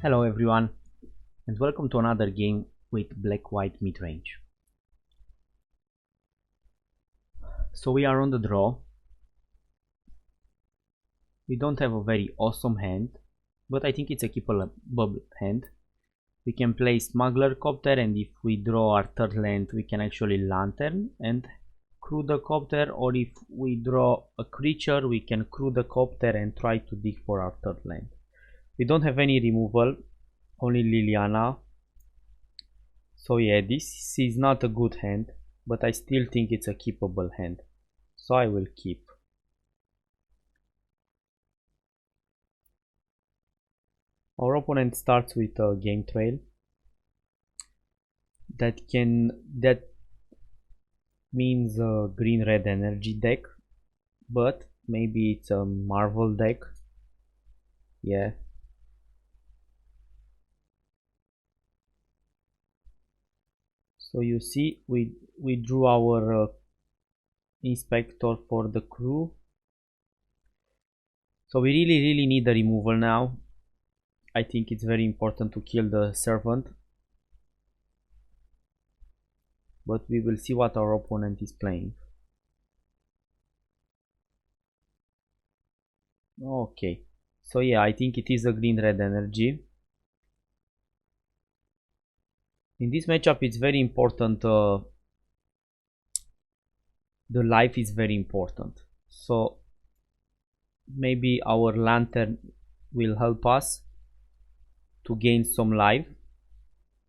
Hello everyone, and welcome to another game with black-white midrange. So we are on the draw. We don't have a very awesome hand, but I think it's a keepable hand. We can play Smuggler Copter, and if we draw our third land we can actually Lantern and crew the Copter, or if we draw a creature we can crew the Copter and try to dig for our third land. We don't have any removal, only Liliana. So yeah, this is not a good hand, but I still think it's a keepable hand, so I will keep. Our opponent starts with a game trail that means a green red energy deck, but maybe it's a Marvel deck. Yeah. So you see, we drew our inspector for the crew. So we really need the removal now. I think it's very important to kill the servant, but we will see what our opponent is playing. Okay, so yeah, I think it is a green red energy. In this matchup it's very important, the life is very important, so maybe our lantern will help us to gain some life.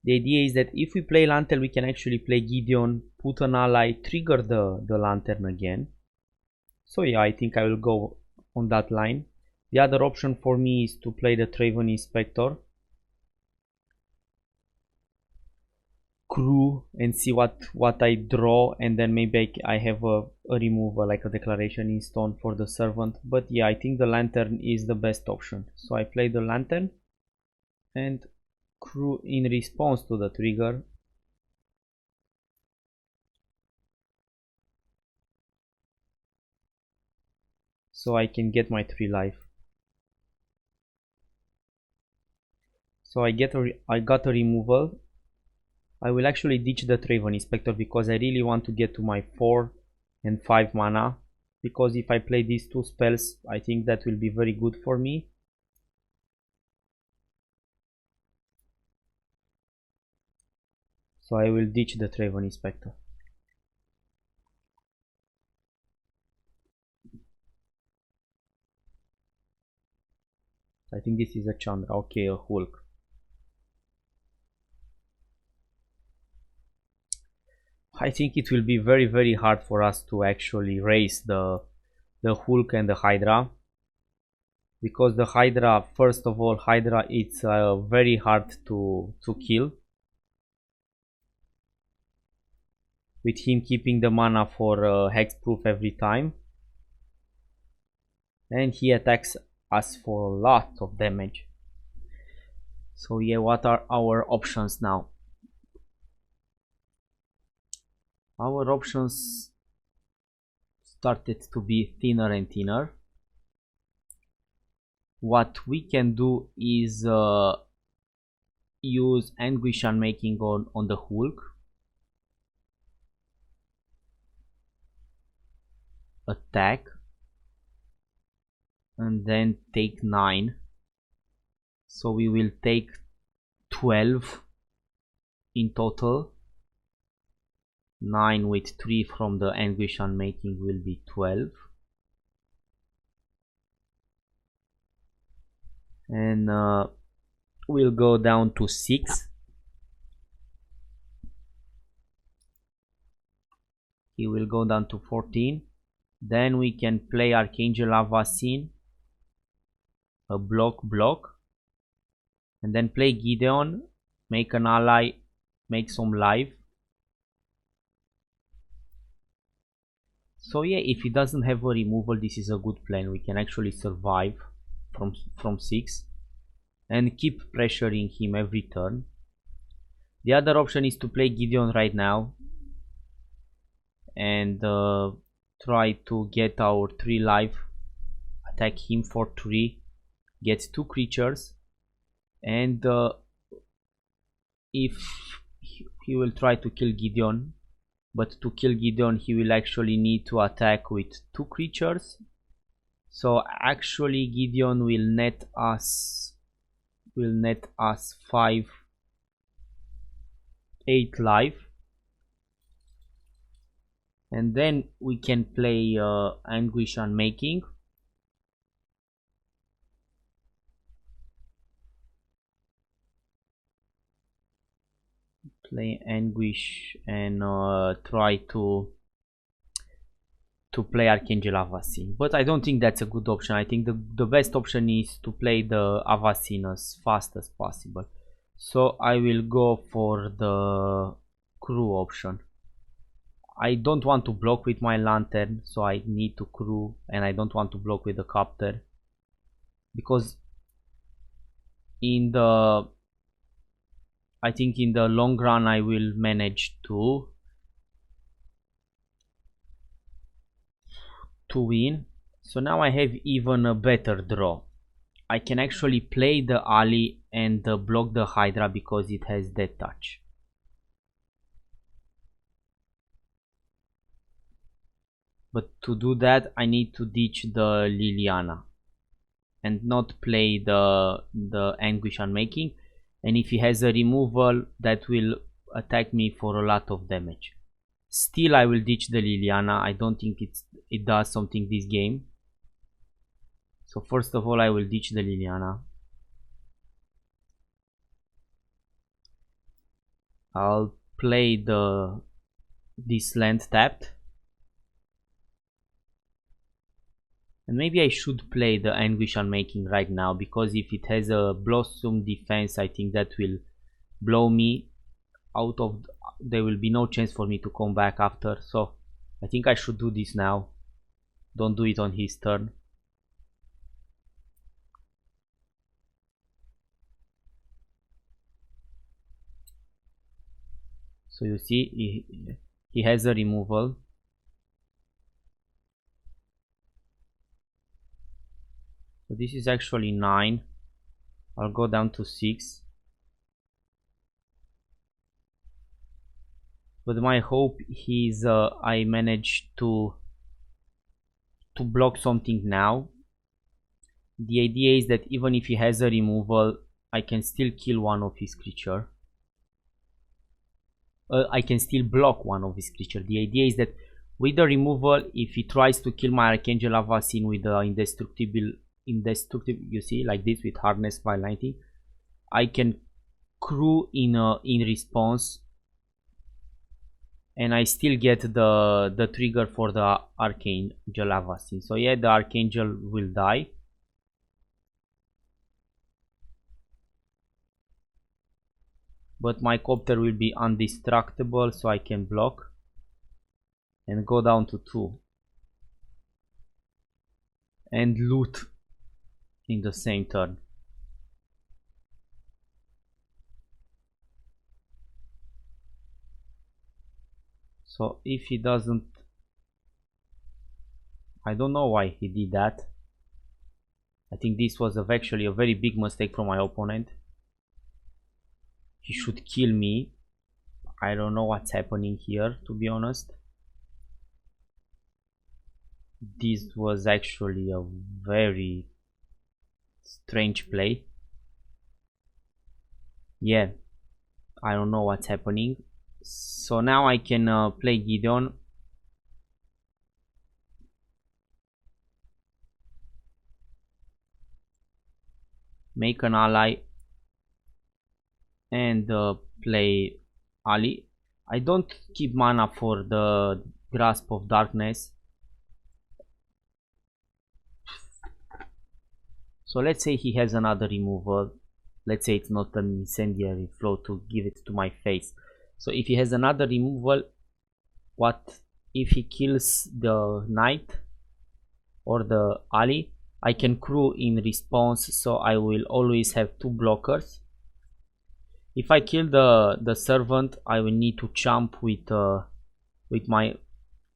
The idea is that if we play lantern we can actually play Gideon, put an ally, trigger the lantern again. So yeah, I think I will go on that line. The other option for me is to play the Traven Inspector, crew, and see what I draw, and then maybe I have a removal, like a declaration in stone for the servant. But yeah, I think the lantern is the best option, so I play the lantern and crew in response to the trigger. So I can get my 3 life. So I got a removal. I will actually ditch the Traven Inspector because I really want to get to my 4 and 5 mana, because if I play these 2 spells I think that will be very good for me. So I will ditch the Traven Inspector. I think this is a Chandra. Okay, a Hulk. I think it will be very hard for us to actually raise the Hulk and the Hydra, because the Hydra, first of all, Hydra it's very hard to kill, with him keeping the mana for hexproof every time, and he attacks us for a lot of damage. So yeah, what are our options now? Our options started to be thinner and thinner. What we can do is use Anguish Unmaking on the Hulk, attack, and then take 9. So we will take 12 in total. 9 with 3 from the Anguish Unmaking will be 12. And we'll go down to 6. He will go down to 14. Then we can play Archangel Avacyn, a block, and then play Gideon, make an ally, make some life. So yeah, if he doesn't have a removal, this is a good plan. We can actually survive from 6 and keep pressuring him every turn. The other option is to play Gideon right now and try to get our 3 life, attack him for 3, get 2 creatures, And if he will try to kill Gideon, but to kill Gideon he will actually need to attack with 2 creatures. So actually Gideon will net us 8 life, and then we can play Anguish Unmaking. Play Anguish and try to play Archangel Avacyn, but I don't think that's a good option. I think the best option is to play the Avacyn as fast as possible. So I will go for the crew option. I don't want to block with my lantern, so I need to crew, and I don't want to block with the copter, because I think in the long run I will manage to win. So now I have even a better draw. I can actually play the Ali and block the Hydra because it has death touch. But to do that I need to ditch the Liliana and not play the Anguish Unmaking, and if he has a removal that will attack me for a lot of damage. Still I will ditch the Liliana. I don't think it does something this game. So first of all I will ditch the Liliana. I'll play this land tapped. And maybe I should play the Anguish Unmaking right now, because if it has a Blossom defense I think that will blow me out of... there will be no chance for me to come back after. So I think I should do this now. Don't do it on his turn. So you see he has a removal. So this is actually 9. I'll go down to 6. But my hope is I manage to block something now. The idea is that even if he has a removal I can still kill one of his creature. I can still block one of his creature. The idea is that with the removal, if he tries to kill my Archangel Avacyn with the indestructible, you see, like this with hardness by 90, I can crew in response, and I still get the trigger for the Archangel Avacyn. So yeah, the Archangel will die. But my copter will be undestructible, so I can block and go down to 2 and loot in the same turn. So if he doesn't, I don't know why he did that. I think this was actually a very big mistake from my opponent. He should kill me. I don't know what's happening here, to be honest. This was actually a very strange play. Yeah, I don't know what's happening. So now I can play Gideon. Make an ally and play Ali. I don't keep mana for the Grasp of Darkness. So let's say he has another removal. Let's say it's not an incendiary flow to give it to my face. So if he has another removal, what if he kills the knight or the Ali? I can crew in response, so I will always have 2 blockers. If I kill the servant, I will need to jump with my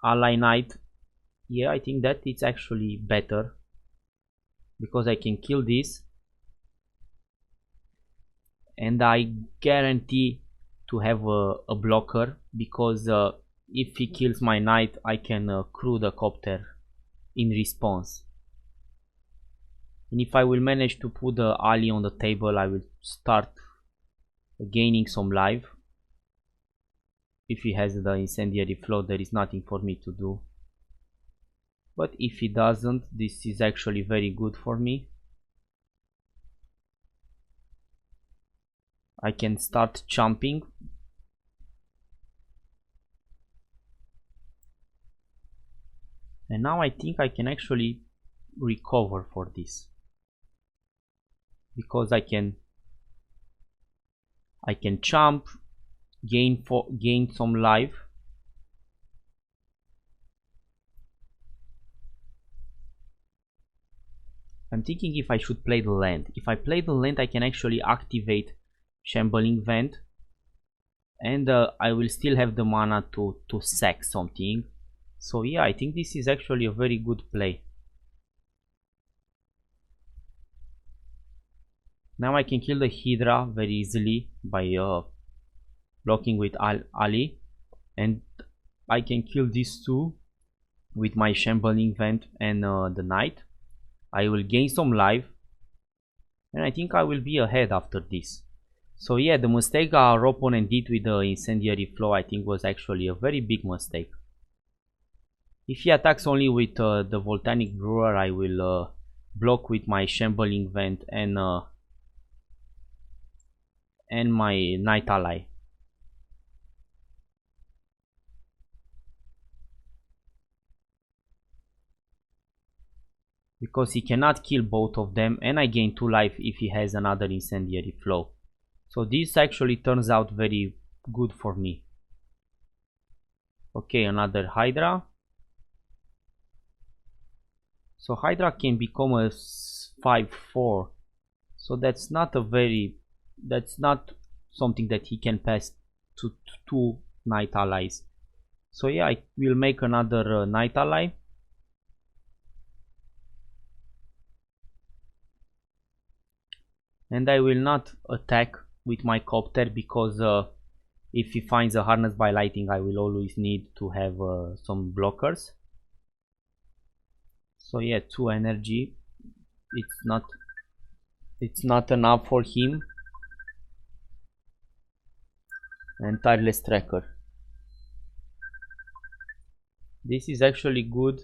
ally knight. Yeah, I think that it's actually better, because I can kill this and I guarantee to have a blocker, because if he kills my knight I can crew the copter in response. And if I will manage to put the ally on the table, I will start gaining some life. If he has the incendiary flow, there is nothing for me to do. But if he doesn't, this is actually very good for me. I can start jumping. And now I think I can actually recover for this, because I can jump, gain some life. I'm thinking if I should play the land. If I play the land, I can actually activate Shambling Vent, and I will still have the mana to sack something. So yeah, I think this is actually a very good play. Now I can kill the Hydra very easily by blocking with Ali, and I can kill these two with my Shambling Vent and the Knight. I will gain some life, and I think I will be ahead after this. So yeah, the mistake our opponent did with the Incendiary Flow, I think, was actually a very big mistake. If he attacks only with the Volcanic Brewer, I will block with my Shambling Vent and my Knight Ally. Because he cannot kill both of them, and I gain 2 life if he has another Incendiary Flow. So this actually turns out very good for me. Okay, another Hydra. So Hydra can become a 5/4. So that's not something that he can pass to 2 Knight Allies. So yeah, I will make another Knight Ally. And I will not attack with my Copter, because if he finds a Harness by Lightning, I will always need to have some blockers. So yeah, 2 energy, it's not enough for him. And Tireless Tracker, this is actually good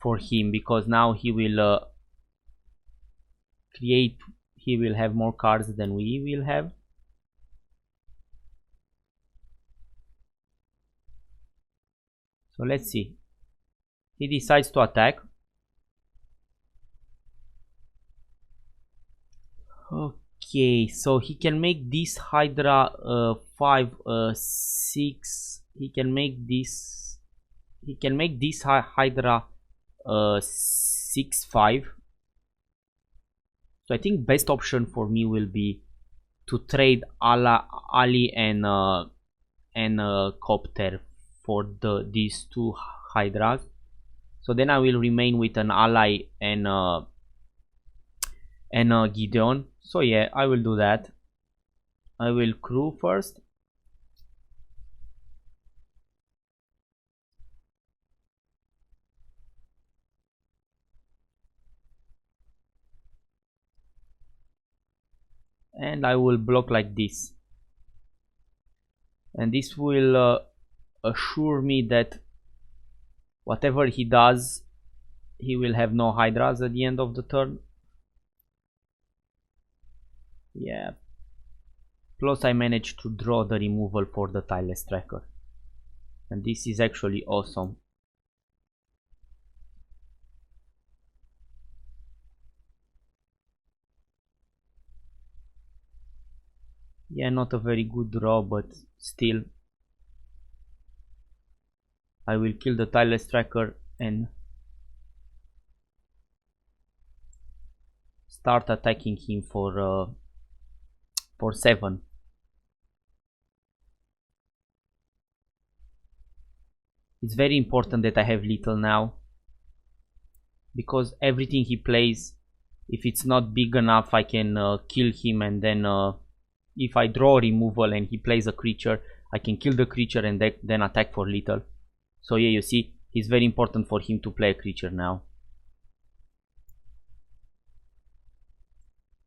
for him, because now he will he will have more cards than we will have. So let's see. He decides to attack. Okay, so he can make this Hydra 5 6. He can make this Hydra 6/5. So I think best option for me will be to trade Ali and Copter for these 2 Hydras. So then I will remain with an ally and Gideon. So yeah, I will do that. I will crew first. And I will block like this. And this will assure me that whatever he does, he will have no Hydras at the end of the turn. Yeah. Plus I managed to draw the removal for the Tireless Tracker. And this is actually awesome. Yeah, not a very good draw, but still. I will kill the Tireless Tracker and start attacking him for 7. It's very important that I have little now, because everything he plays If it's not big enough, I can kill him, and then if I draw removal and he plays a creature, I can kill the creature and then attack for little. So yeah, you see, it's very important for him to play a creature now,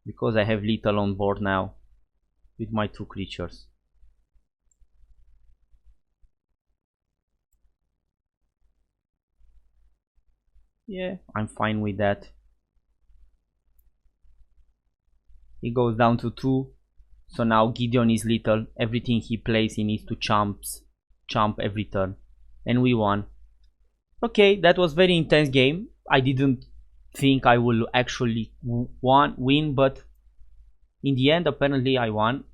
because I have little on board now with my 2 creatures. Yeah, I'm fine with that. He goes down to 2. So now Gideon is little. Everything he plays, he needs to chump every turn. And we won. Okay, that was very intense game. I didn't think I will actually win, but in the end, apparently I won.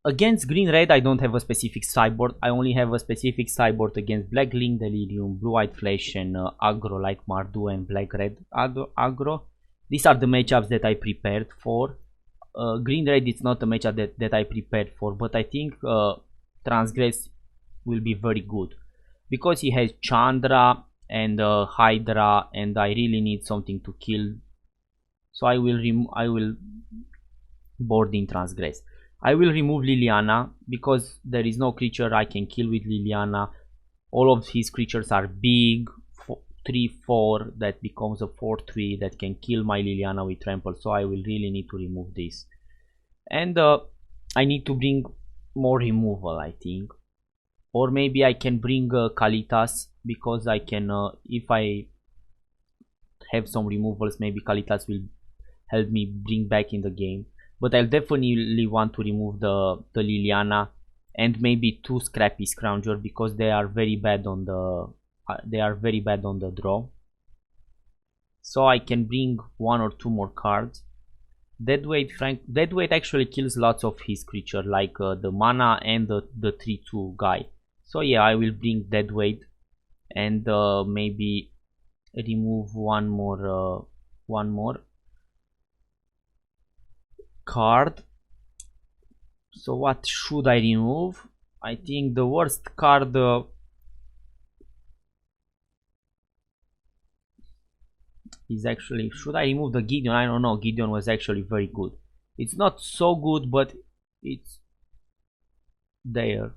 Against green red, I don't have a specific sideboard. I only have a specific sideboard against black link, delirium, blue white flash, and aggro like Mardu and black red aggro. These are the matchups that I prepared for. Green red is not a matchup that I prepared for, but I think Transgress will be very good because he has Chandra and Hydra, and I really need something to kill. So I will board in Transgress. I will remove Liliana because there is no creature I can kill with Liliana. All of his creatures are big, 3/4, that becomes a 4/3 that can kill my Liliana with trample. So I will really need to remove this, and I need to bring more removal, I think, or maybe I can bring Kalitas, because I can if I have some removals, maybe Kalitas will help me bring back in the game. But I'll definitely want to remove the Liliana and maybe 2 Scrappy Scrounger, because they are very bad on the draw. So I can bring 1 or 2 more cards. Deadweight actually kills lots of his creature, like the mana and the 3/2 guy. So yeah, I will bring Deadweight and maybe remove one more card. So what should I remove? I think the worst card is actually, should I remove the Gideon? I don't know. Gideon was actually very good. It's not so good, but it's there.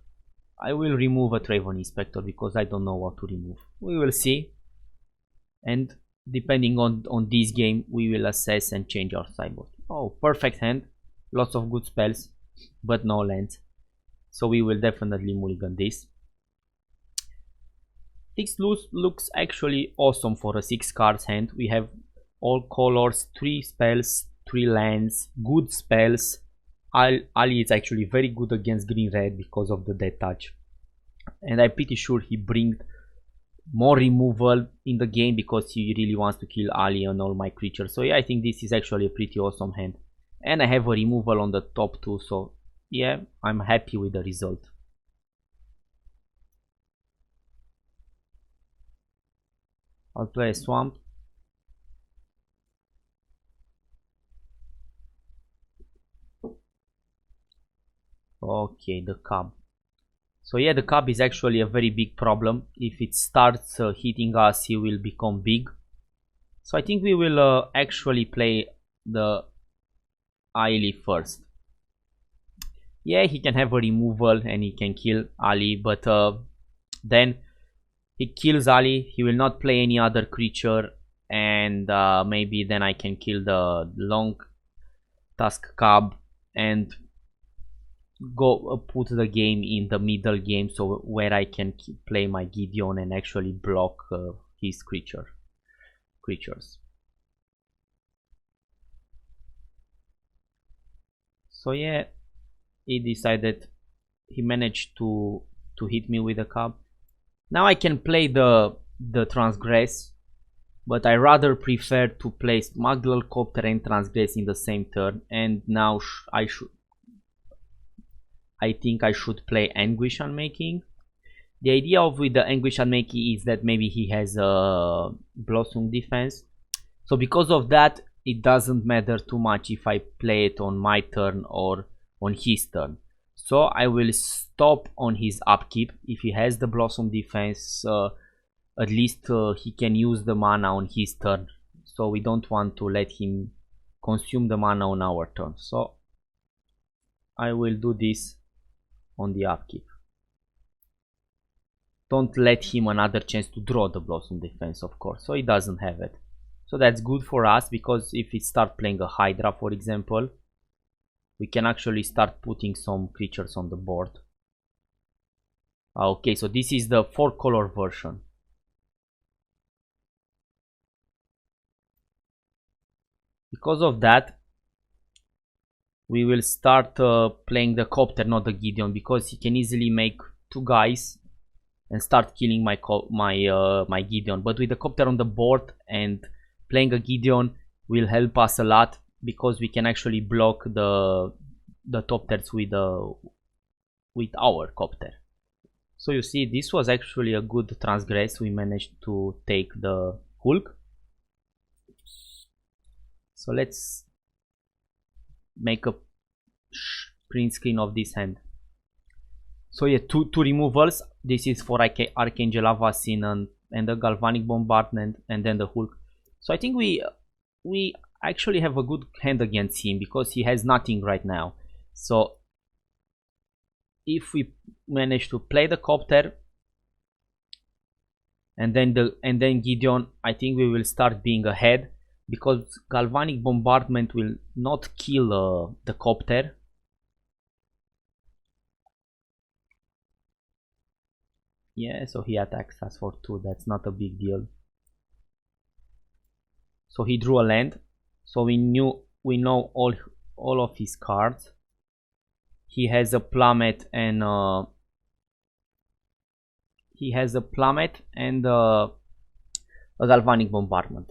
I will remove a Traven Inspector because I don't know what to remove. We will see, and depending on this game, we will assess and change our sideboard. Oh, perfect hand, lots of good spells, but no lands, so we will definitely mulligan this. This looks actually awesome for a 6 cards hand. We have all colors, 3 spells, 3 lands, good spells. Ali is actually very good against green red because of the death touch, and I'm pretty sure he brings more removal in the game because he really wants to kill Ali and all my creatures. So yeah, I think this is actually a pretty awesome hand, and I have a removal on the top too, so yeah, I'm happy with the result. I'll play a swamp. Okay, the cub. So yeah, the cub is actually a very big problem. If it starts hitting us, he will become big. So I think we will actually play the Ali first. Yeah, he can have a removal and he can kill Ali, but then he kills Ali, he will not play any other creature, and maybe then I can kill the long tusk cub and go put the game in the middle game, so where I can play my Gideon and actually block his creatures. So yeah, he decided, he managed to hit me with a cub. Now I can play the Transgress, but I rather prefer to play Smuggler, Copter and Transgress in the same turn, and now I think I should play Anguish Unmaking. The idea of with the Anguish Unmaking is that maybe he has a Blossom defense, so because of that it doesn't matter too much if I play it on my turn or on his turn. So I will stop on his upkeep. If he has the Blossom defense, at least he can use the mana on his turn. so we don't want to let him consume the mana on our turn. So I will do this on the upkeep. Don't let him another chance to draw the Blossom Defense, of course, so he doesn't have it. So that's good for us, because if we start playing a Hydra, for example, we can actually start putting some creatures on the board. Okay, so this is the 4-color version. Because of that, we will start playing the Copter, not the Gideon, because he can easily make 2 guys and start killing my Gideon. But with the Copter on the board and playing a Gideon will help us a lot, because we can actually block the Topters with our Copter. So you see, this was actually a good transgress. We managed to take the Hulk. So let's make a print screen of this hand. So yeah, two removals. This is for Archangel Avacyn and the Galvanic Bombardment, and then the Hulk. So I think we actually have a good hand against him, because he has nothing right now. So if we manage to play the Copter and then Gideon, I think we will start being ahead, because Galvanic Bombardment will not kill the Copter. Yeah, so he attacks us for 2, that's not a big deal. So he drew a land, so we know all of his cards. He has a Plummet and a Galvanic Bombardment.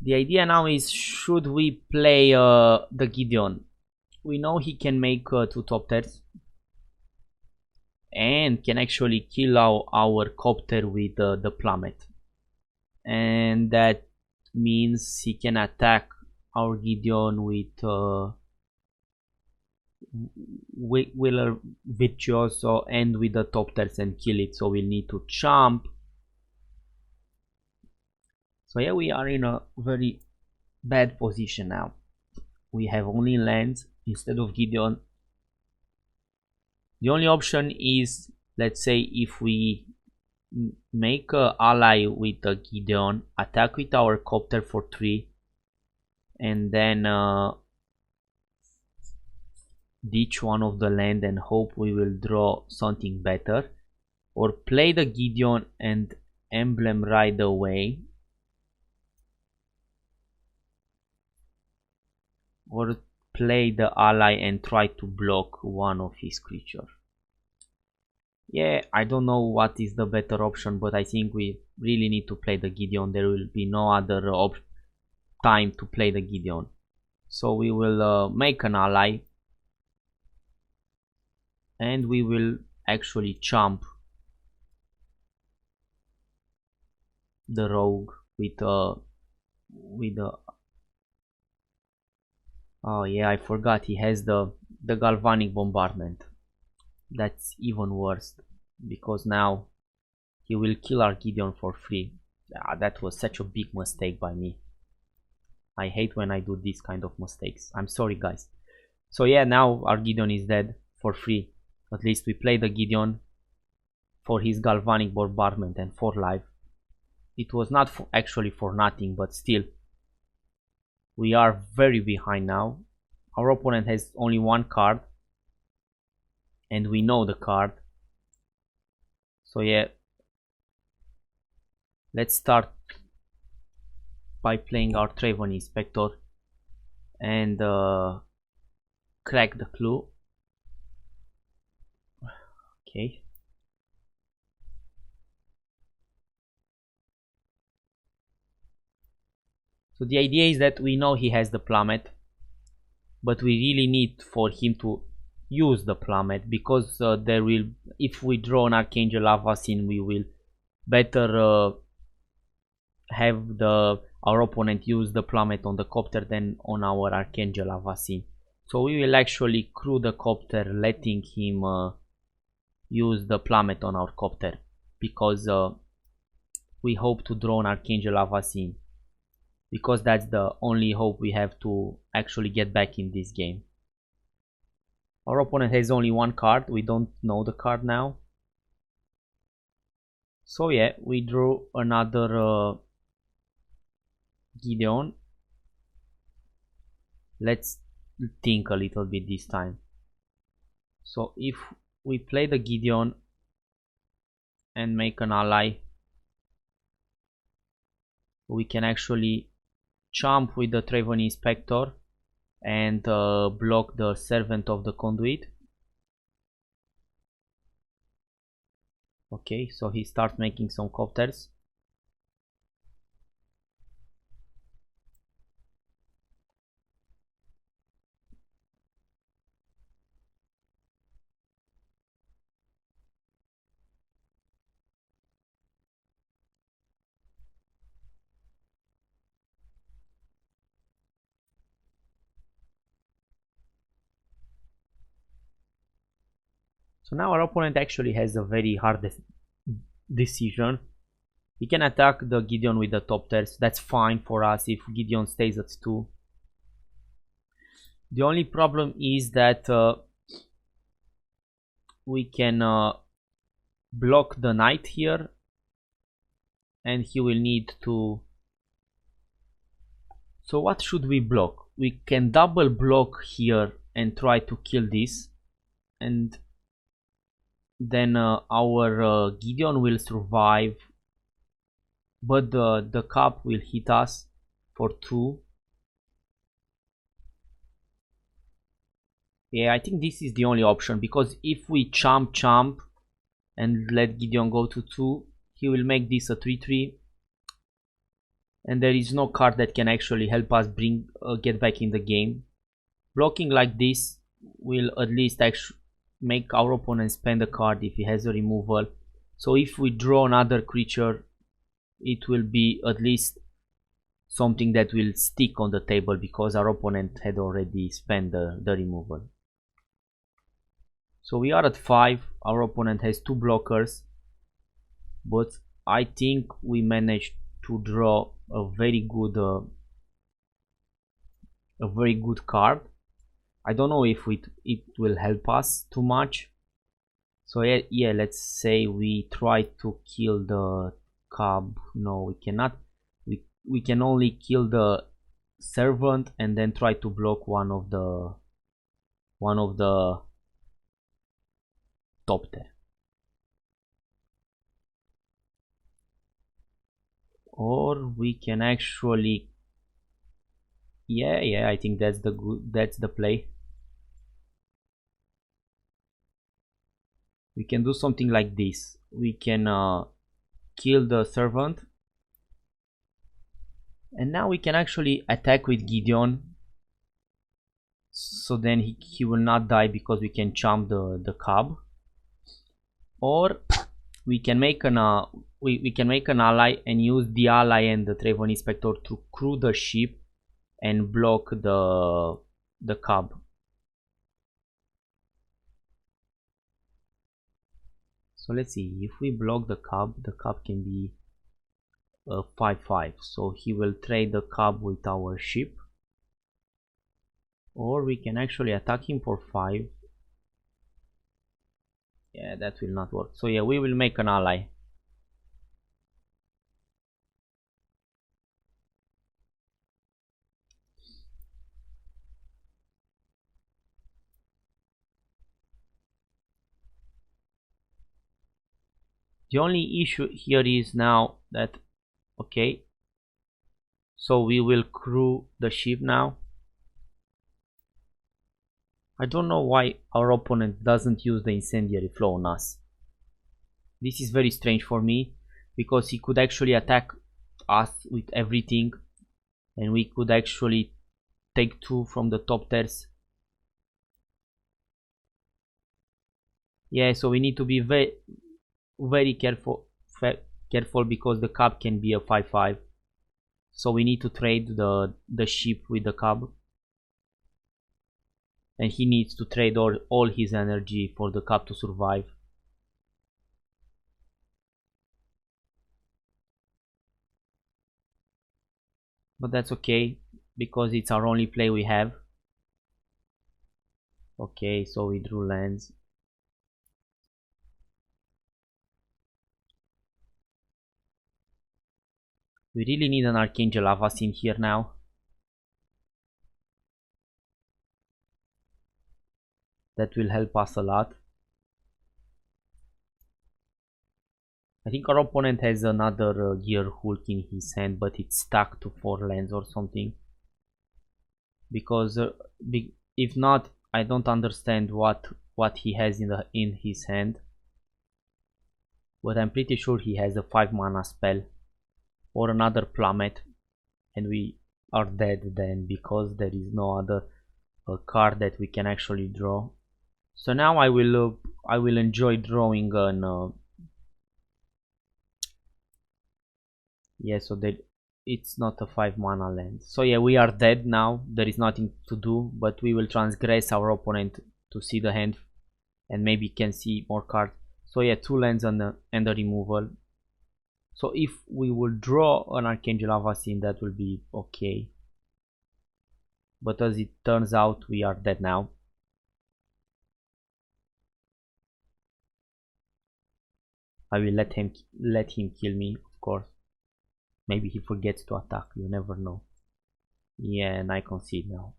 The idea now is, should we play the Gideon? We know he can make 2 Topters and can actually kill our Copter with the Plummet, and that means he can attack our Gideon with Wheeler Virtuoso and with the Topters and kill it. So we'll need to chomp. So yeah, we are in a very bad position now. We have only lands instead of Gideon. The only option is, let's say, if we make an ally with a Gideon, attack with our Copter for 3, and then ditch one of the land and hope we will draw something better, or play the Gideon and Emblem right away, or play the ally and try to block one of his creatures. Yeah, I don't know what is the better option, but I think we really need to play the Gideon. There will be no other time to play the Gideon. So we will make an ally, and we will actually chomp the rogue with oh yeah, I forgot he has the Galvanic Bombardment. That's even worse, because now he will kill our Gideon for free. That was such a big mistake by me. I hate when I do these kind of mistakes. I'm sorry, guys. So yeah, now our Gideon is dead for free. At least we play the Gideon for his Galvanic Bombardment and 4 life. It was not actually for nothing, but still. We are very behind now. Our opponent has only 1 card, and we know the card. So yeah, let's start by playing our Traven Inspector and crack the clue. Okay. So the idea is that we know he has the Plummet, but we really need for him to use the Plummet, because there will, if we draw an Archangel Avacyn, we will better have our opponent use the Plummet on the Copter than on our Archangel Avacyn. So we will actually crew the Copter, letting him use the Plummet on our Copter, because we hope to draw an Archangel Avacyn, because that's the only hope we have to actually get back in this game. Our opponent has only one card, we don't know the card now. So yeah, we drew another Gideon. Let's think a little bit this time. So if we play the Gideon and make an ally, we can actually jump with the Traven Inspector and block the Servant of the Conduit. Okay, so he starts making some copters. So now our opponent actually has a very hard decision. He can attack the Gideon with the top tiers. That's fine for us if Gideon stays at 2. The only problem is that we can block the knight here, and he will need to... So what should we block? We can double block here and try to kill this, and then our Gideon will survive, but the cup will hit us for 2. Yeah, I think this is the only option, because if we chump and let Gideon go to 2, he will make this a 3-3, and there is no card that can actually help us get back in the game. Blocking like this will at least actually make our opponent spend a card if he has a removal. So if we draw another creature, it will be at least something that will stick on the table, because our opponent had already spent the removal. So we are at 5, our opponent has 2 blockers, but I think we managed to draw a very good card. I don't know if it will help us too much. So yeah, let's say we try to kill the cub. No, we cannot. We can only kill the servant and then try to block one of the top there. Or we can actually... yeah, I think that's the play. We can do something like this. We can kill the servant, and now we can actually attack with Gideon, so then he will not die, because we can chump the cub. Or we can make an we can make an ally and use the ally and the Traven Inspector to crew the ship and block the cub. So let's see, if we block the cub can be a 5-5, so he will trade the cub with our ship. Or we can actually attack him for 5. Yeah, that will not work. So yeah, we will make an ally. The only issue here is now that, okay, so we will crew the ship now. I don't know why our opponent doesn't use the incendiary flow on us. This is very strange for me, because he could actually attack us with everything, and we could actually take 2 from the top tiers. Yeah, so we need to be very careful, because the cub can be a 5-5. So we need to trade the ship with the cub, and he needs to trade all his energy for the cub to survive. but that's okay because it's our only play we have. Okay, so we drew lands. We really need an Archangel Avas in here now. That will help us a lot. I think our opponent has another Gear Hulk in his hand, but it's stuck to 4 lands or something. Because if not, I don't understand what he has in his hand. But I'm pretty sure he has a 5 mana spell or another plummet, and we are dead then because there is no other card that we can actually draw. So now I will enjoy drawing an yeah, so that it's not a 5 mana land. So yeah, we are dead now. There is nothing to do, but we will transgress our opponent to see the hand and maybe can see more cards. So yeah, 2 lands and a removal. So if we will draw an Archangel Avacyn, that will be okay. But as it turns out, we are dead now. I will let him kill me, of course. Maybe he forgets to attack, you never know. Yeah, and I concede now.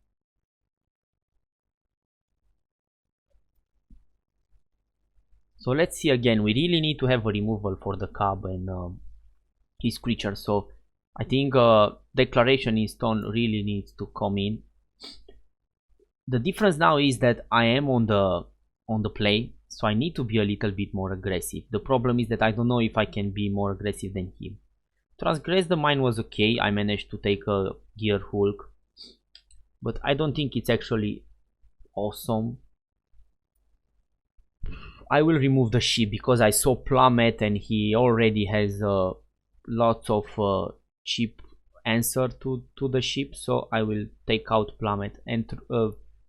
So let's see again. We really need to have a removal for the cub and his creature. So I think Declaration in Stone really needs to come in. The difference now is that I am on the play, so I need to be a little bit more aggressive. The problem is that I don't know if I can be more aggressive than him. Transgress the Mind was okay. I managed to take a Gear Hulk, but I don't think it's actually awesome. I will remove the ship because I saw Plummet and he already has lots of cheap answer to the ship, so I will take out Plummet and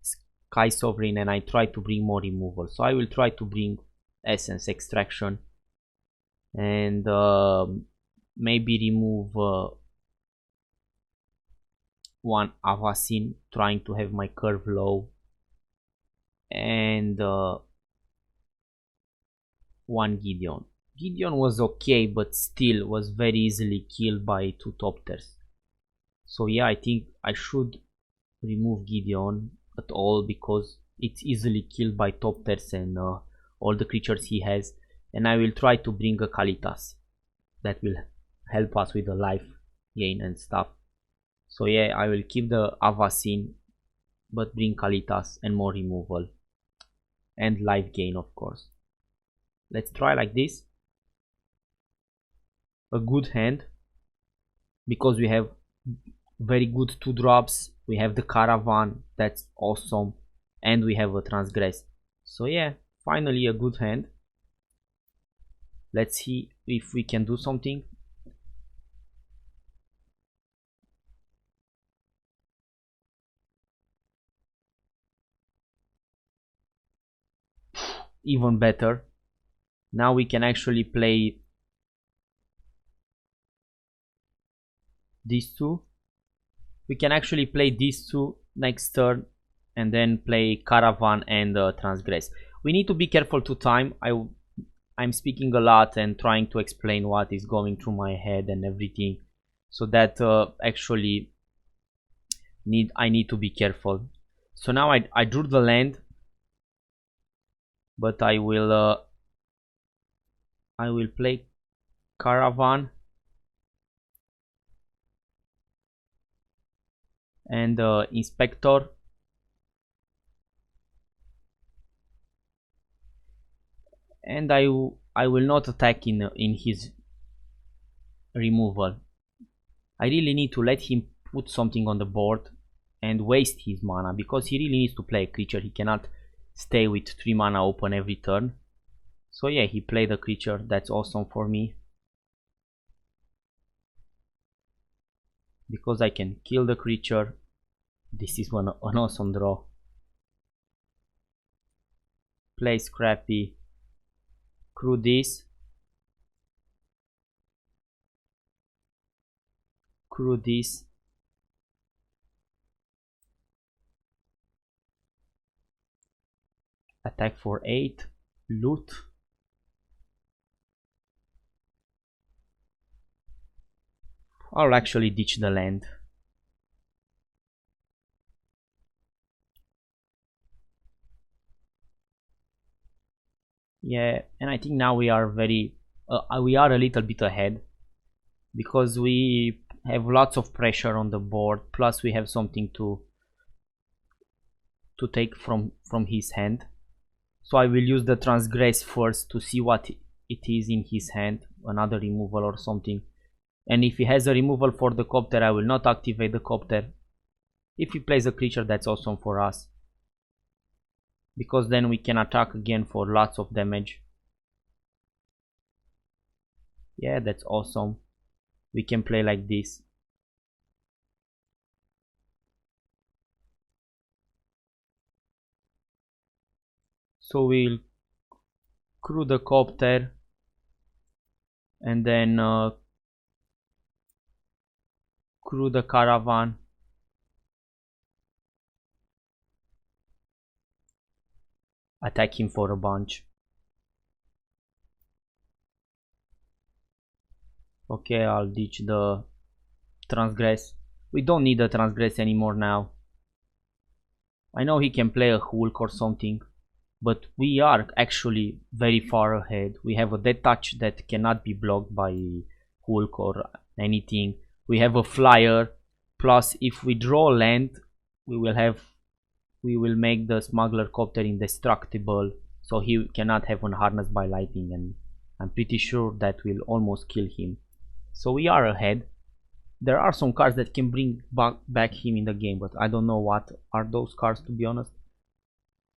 Sky Sovereign, and I try to bring more removal. So I will try to bring Essence Extraction and maybe remove one Avacyn, trying to have my curve low, and one Gideon. Gideon was okay, but still was very easily killed by 2 Topters. So yeah, I think I should remove Gideon at all because it's easily killed by Topters and all the creatures he has. And I will try to bring a Kalitas that will help us with the life gain and stuff. So yeah, I will keep the Avacyn but bring Kalitas and more removal and life gain, of course. Let's try like this. A good hand because we have very good 2 drops. We have the Caravan, that's awesome, and we have a Transgress. So yeah, finally a good hand. Let's see if we can do something. Even better. Now we can actually play these 2. We can actually play these 2 next turn and then play Caravan and Transgress. We need to be careful to time. I'm speaking a lot and trying to explain what is going through my head and everything, so that actually I need to be careful. So now I drew the land, but I will play Caravan and Inspector, and I will not attack in his removal. I really need to let him put something on the board and waste his mana because he really needs to play a creature. He cannot stay with 3 mana open every turn. So yeah, he played a creature. That's awesome for me because I can kill the creature. This is an awesome draw. Play Scrappy, crew this, crew this, Attack for 8. Loot. I'll actually ditch the land. Yeah, and I think now we are we are a little bit ahead because we have lots of pressure on the board, plus we have something to take from his hand. So I will use the transgress first to see what it is in his hand, another removal or something. And if he has a removal for the copter, I will not activate the copter. If he plays a creature, that's awesome for us, because then we can attack again for lots of damage. Yeah, that's awesome. We can play like this. So we'll crew the copter and then crew the caravan. Attack him for a bunch. Okay, I'll ditch the transgress. We don't need the transgress anymore now. I know he can play a Hulk or something, but we are actually very far ahead. We have a dead touch that cannot be blocked by Hulk or anything. We have a flyer, plus if we draw land, we will make the smuggler copter indestructible, so he cannot have an harness by lightning, and I'm pretty sure that will almost kill him. So we are ahead. There are some cards that can bring back him in the game, but I don't know what are those cards, to be honest.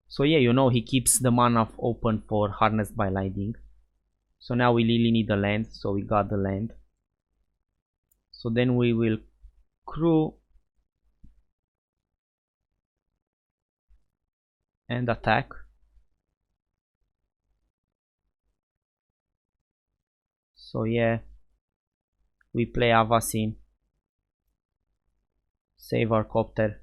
So yeah, you know, he keeps the mana open for harness by lightning. So now we really need a land, so we got the land. So then we will crew and attack. So yeah, we play Avacyn, save our copter,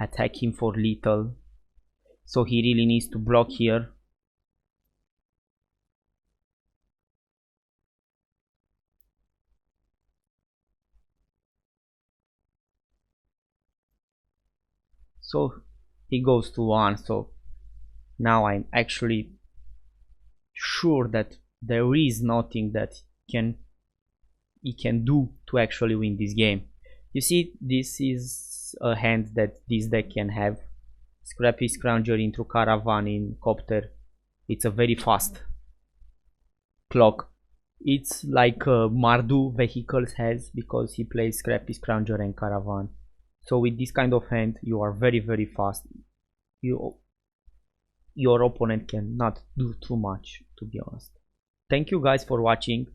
attack him for lethal, so he really needs to block here. So he goes to 1, so now I'm actually sure that there is nothing that he can do to actually win this game. You see, this is a hand that this deck can have. Scrappy Scrounger into Caravan in Copter. It's a very fast clock. It's like Mardu Vehicles has, because he plays Scrappy Scrounger and Caravan. So with this kind of hand, you are very fast. Your opponent cannot do too much, to be honest. Thank you guys for watching.